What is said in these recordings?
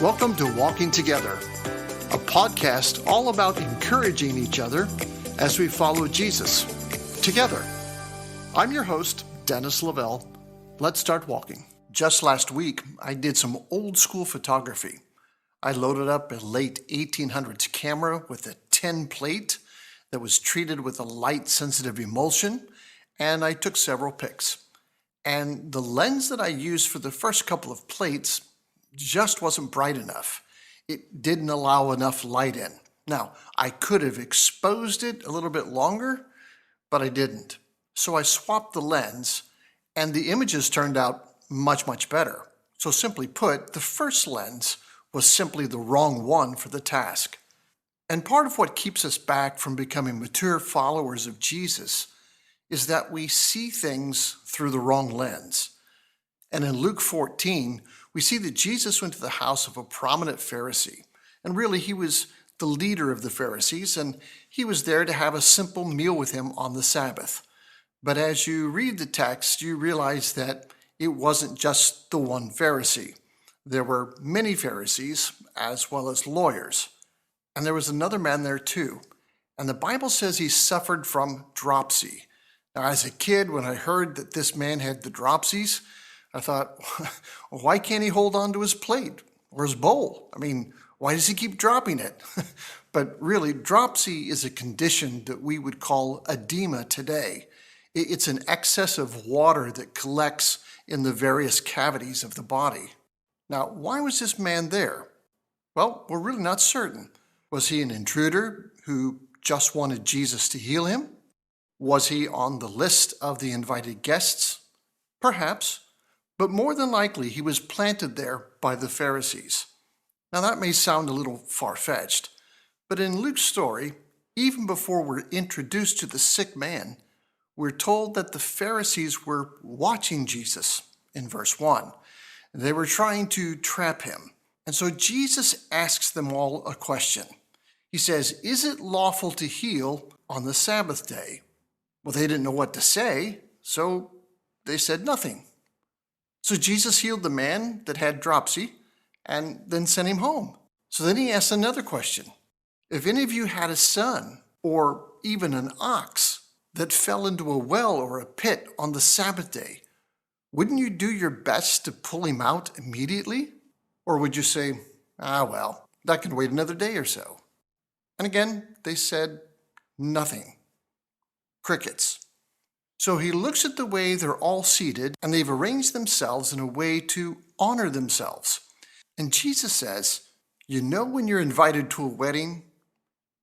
Welcome to Walking Together, a podcast all about encouraging each other as we follow Jesus together. I'm your host, Dennis Lavelle. Let's start walking. Just last week, I did some old school photography. I loaded up a late 1800s camera with a tin plate that was treated with a light sensitive emulsion, and I took several pics. And the lens that I used for the first couple of plates just wasn't bright enough. It didn't allow enough light in. Now, I could have exposed it a little bit longer, but I didn't. So I swapped the lens, and the images turned out much better. So simply put, the first lens was simply the wrong one for the task. And part of what keeps us back from becoming mature followers of Jesus is that we see things through the wrong lens. And in Luke 14, we see that Jesus went to the house of a prominent Pharisee. And really, he was the leader of the Pharisees, and he was there to have a simple meal with him on the Sabbath. But as you read the text, you realize that it wasn't just the one Pharisee. There were many Pharisees as well as lawyers. And there was another man there too. And the Bible says he suffered from dropsy. Now, as a kid, when I heard that this man had the dropsies, I thought, why can't he hold on to his plate or his bowl? I mean, why does he keep dropping it? But really, dropsy is a condition that we would call edema today. It's an excess of water that collects in the various cavities of the body. Now, why was this man there? Well, we're really not certain. Was he an intruder who just wanted Jesus to heal him? Was he on the list of the invited guests? Perhaps. But more than likely, he was planted there by the Pharisees. Now, that may sound a little far-fetched, but in Luke's story, even before we're introduced to the sick man, we're told that the Pharisees were watching Jesus in verse 1. They were trying to trap him. And so Jesus asks them all a question. He says, "Is it lawful to heal on the Sabbath day?" Well, they didn't know what to say, so they said nothing. So Jesus healed the man that had dropsy and then sent him home. So then he asked another question. If any of you had a son or even an ox that fell into a well or a pit on the Sabbath day, wouldn't you do your best to pull him out immediately? Or would you say, well, that can wait another day or so? And again, they said nothing. Crickets. So he looks at the way they're all seated, and they've arranged themselves in a way to honor themselves. And Jesus says, when you're invited to a wedding,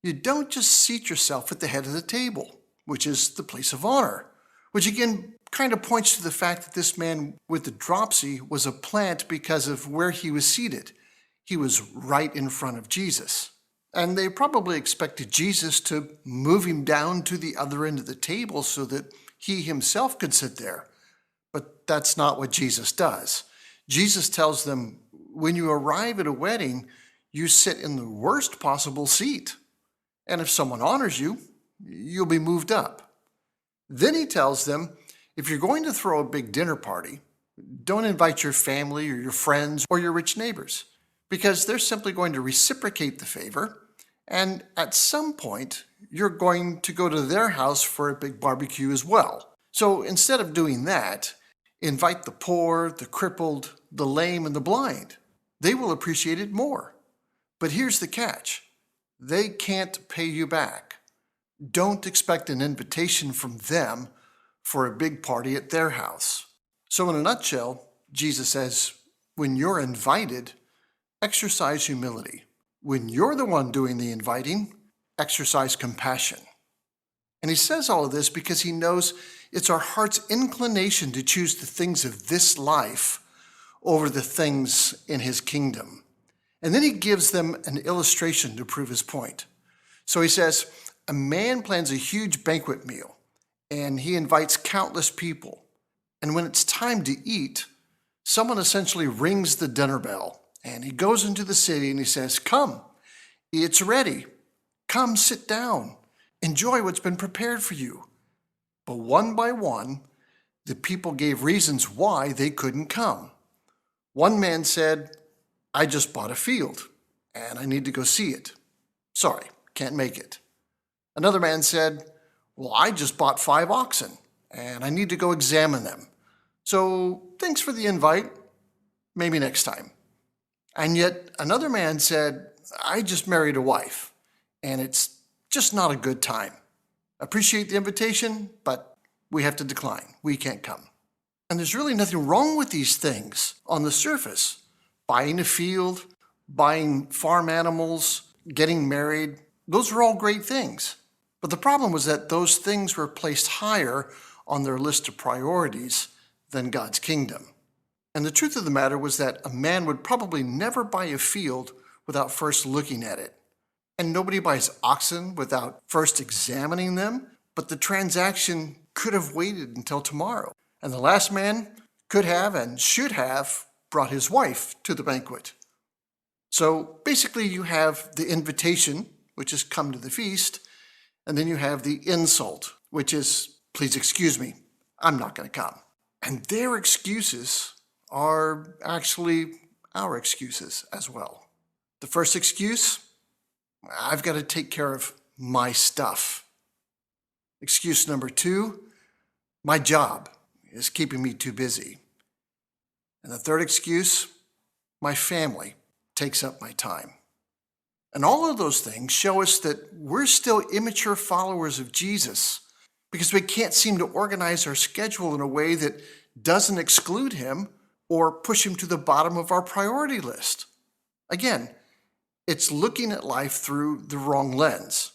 you don't just seat yourself at the head of the table, which is the place of honor, which again kind of points to the fact that this man with the dropsy was a plant because of where he was seated. He was right in front of Jesus. And they probably expected Jesus to move him down to the other end of the table so that he himself could sit there. But that's not what Jesus does. Jesus tells them, when you arrive at a wedding, you sit in the worst possible seat. And if someone honors you, you'll be moved up. Then he tells them, if you're going to throw a big dinner party, don't invite your family or your friends or your rich neighbors, because they're simply going to reciprocate the favor. And at some point, you're going to go to their house for a big barbecue as well. So instead of doing that, invite the poor, the crippled, the lame, and the blind. They will appreciate it more. But here's the catch. They can't pay you back. Don't expect an invitation from them for a big party at their house. So in a nutshell, Jesus says, when you're invited, exercise humility. When you're the one doing the inviting, exercise compassion. And he says all of this because he knows it's our heart's inclination to choose the things of this life over the things in his kingdom. And then he gives them an illustration to prove his point. So he says, a man plans a huge banquet meal, and he invites countless people. And when it's time to eat, someone essentially rings the dinner bell, and he goes into the city and he says, "Come, it's ready. Come, sit down. Enjoy what's been prepared for you." But one by one, the people gave reasons why they couldn't come. One man said, I just bought a field and I need to go see it. Sorry, can't make it. Another man said, well, I just bought 5 oxen and I need to go examine them. So thanks for the invite. Maybe next time. And yet another man said, I just married a wife and it's just not a good time. Appreciate the invitation, but we have to decline. We can't come. And there's really nothing wrong with these things on the surface. Buying a field, buying farm animals, getting married, those are all great things. But the problem was that those things were placed higher on their list of priorities than God's kingdom. And the truth of the matter was that a man would probably never buy a field without first looking at it. And nobody buys oxen without first examining them, but the transaction could have waited until tomorrow. And the last man could have and should have brought his wife to the banquet. So basically you have the invitation, which is come to the feast, and then you have the insult, which is, please excuse me, I'm not going to come. And their excuses are actually our excuses as well. The first excuse, I've got to take care of my stuff. Excuse number 2, my job is keeping me too busy. And the third excuse, my family takes up my time. And all of those things show us that we're still immature followers of Jesus because we can't seem to organize our schedule in a way that doesn't exclude him or push him to the bottom of our priority list. Again, it's looking at life through the wrong lens.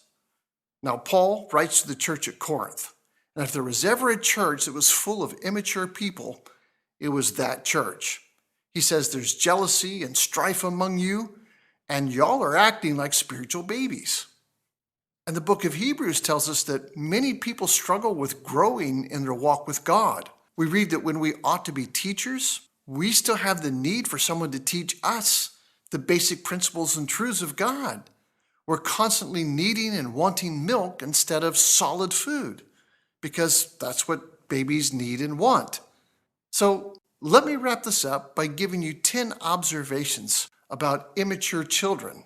Now, Paul writes to the church at Corinth, and if there was ever a church that was full of immature people, it was that church. He says there's jealousy and strife among you, and y'all are acting like spiritual babies. And the book of Hebrews tells us that many people struggle with growing in their walk with God. We read that when we ought to be teachers, we still have the need for someone to teach us the basic principles and truths of God. We're constantly needing and wanting milk instead of solid food because that's what babies need and want. So let me wrap this up by giving you 10 observations about immature children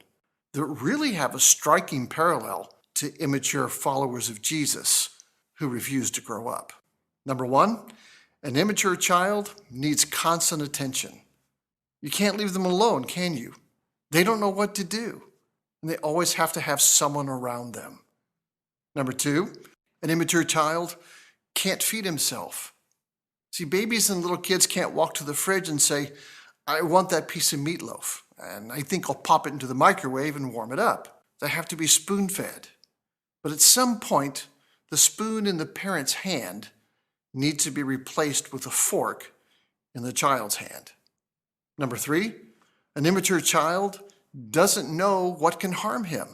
that really have a striking parallel to immature followers of Jesus who refuse to grow up. Number 1, an immature child needs constant attention. You can't leave them alone, can you? They don't know what to do, and they always have to have someone around them. Number 2, an immature child can't feed himself. See, babies and little kids can't walk to the fridge and say, I want that piece of meatloaf, and I think I'll pop it into the microwave and warm it up. They have to be spoon-fed. But at some point, the spoon in the parent's hand needs to be replaced with a fork in the child's hand. Number 3, an immature child doesn't know what can harm him.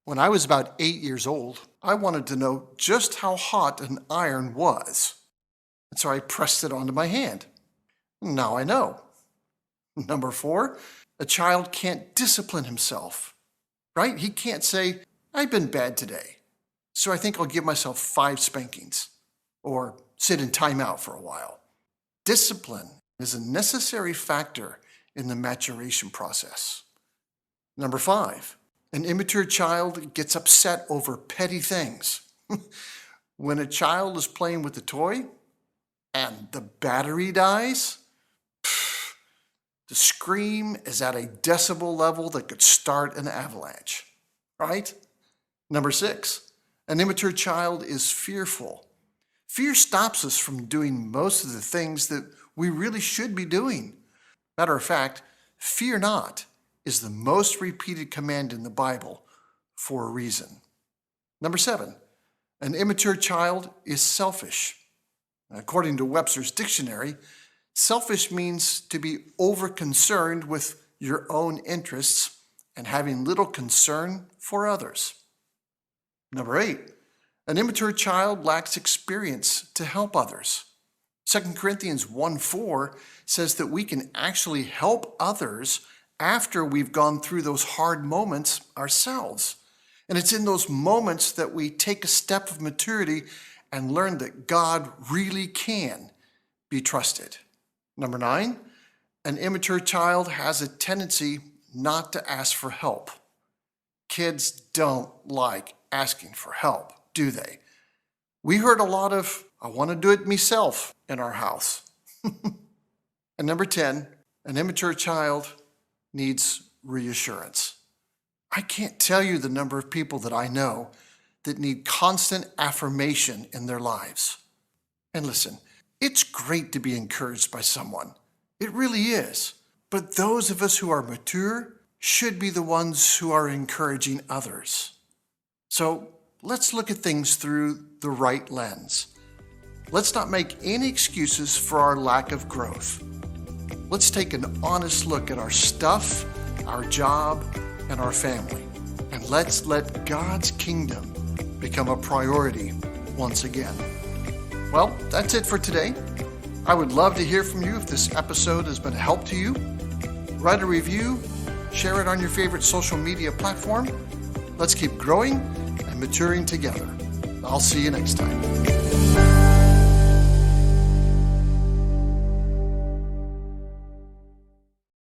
When I was about 8 years old, I wanted to know just how hot an iron was. And so I pressed it onto my hand. Now I know. Number 4, a child can't discipline himself, right? He can't say, I've been bad today, so I think I'll give myself 5 spankings or sit in timeout for a while. Discipline is a necessary factor in the maturation process. Number 5, an immature child gets upset over petty things. When a child is playing with a toy and the battery dies, the scream is at a decibel level that could start an avalanche, right? Number 6, an immature child is fearful. Fear stops us from doing most of the things that we really should be doing. Matter of fact, fear not is the most repeated command in the Bible for a reason. Number 7, an immature child is selfish. According to Webster's dictionary, selfish means to be over-concerned with your own interests and having little concern for others. Number 8, an immature child lacks experience to help others. 2 Corinthians 1:4 says that we can actually help others after we've gone through those hard moments ourselves. And it's in those moments that we take a step of maturity and learn that God really can be trusted. Number 9, An immature child has a tendency not to ask for help. Kids don't like asking for help, do they? We heard a lot of, "I want to do it myself" in our house. And number 10, an immature child needs reassurance. I can't tell you the number of people that I know that need constant affirmation in their lives. And listen, it's great to be encouraged by someone. It really is. But those of us who are mature should be the ones who are encouraging others. So let's look at things through the right lens. Let's not make any excuses for our lack of growth. Let's take an honest look at our stuff, our job, and our family. And let's let God's kingdom become a priority once again. Well, that's it for today. I would love to hear from you if this episode has been a help to you. Write a review, share it on your favorite social media platform. Let's keep growing and maturing together. I'll see you next time.